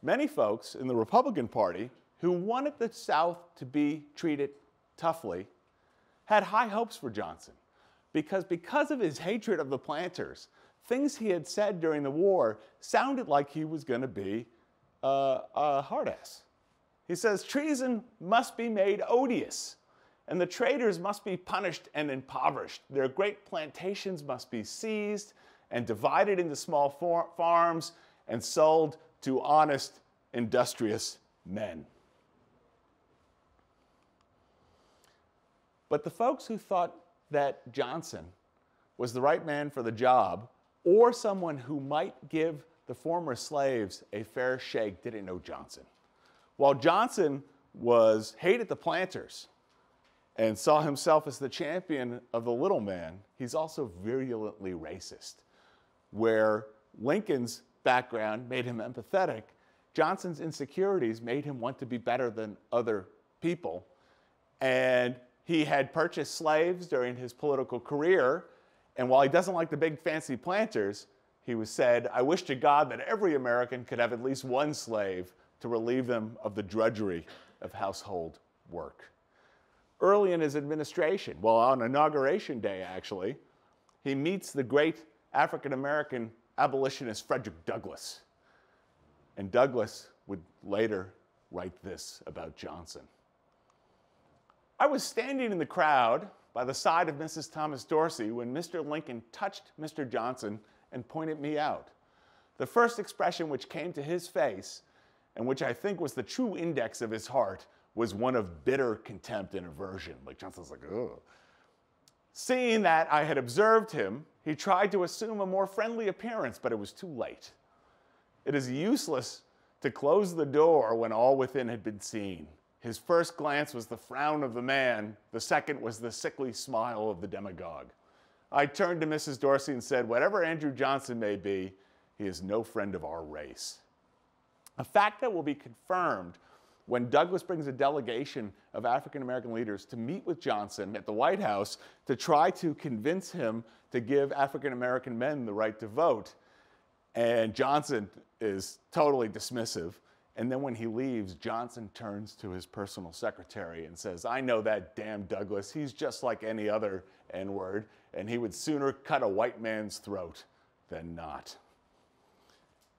Many folks in the Republican Party who wanted the South to be treated toughly had high hopes for Johnson because of his hatred of the planters. Things he had said during the war sounded like he was going to be a hard ass. He says, treason must be made odious, and the traitors must be punished and impoverished. Their great plantations must be seized and divided into small farms and sold to honest, industrious men. But the folks who thought that Johnson was the right man for the job, or someone who might give the former slaves a fair shake, didn't know Johnson. While Johnson hated the planters and saw himself as the champion of the little man, he's also virulently racist. Where Lincoln's background made him empathetic, Johnson's insecurities made him want to be better than other people. And he had purchased slaves during his political career, and while he doesn't like the big fancy planters, he said, I wish to God that every American could have at least one slave to relieve them of the drudgery of household work. Early in his administration, well, on Inauguration Day actually, he meets the great African-American abolitionist Frederick Douglass. And Douglass would later write this about Johnson. I was standing in the crowd by the side of Mrs. Thomas Dorsey when Mr. Lincoln touched Mr. Johnson and pointed me out. The first expression which came to his face, and which I think was the true index of his heart, was one of bitter contempt and aversion. Like Johnson's like, ugh. Seeing that I had observed him, he tried to assume a more friendly appearance, but it was too late. It is useless to close the door when all within had been seen. His first glance was the frown of the man. The second was the sickly smile of the demagogue. I turned to Mrs. Dorsey and said, whatever Andrew Johnson may be, he is no friend of our race. A fact that will be confirmed when Douglass brings a delegation of African-American leaders to meet with Johnson at the White House to try to convince him to give African-American men the right to vote. And Johnson is totally dismissive. And then when he leaves, Johnson turns to his personal secretary and says, I know that damn Douglass. He's just like any other N-word, and he would sooner cut a white man's throat than not.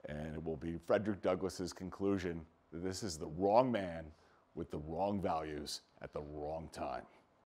And it will be Frederick Douglass's conclusion that this is the wrong man with the wrong values at the wrong time.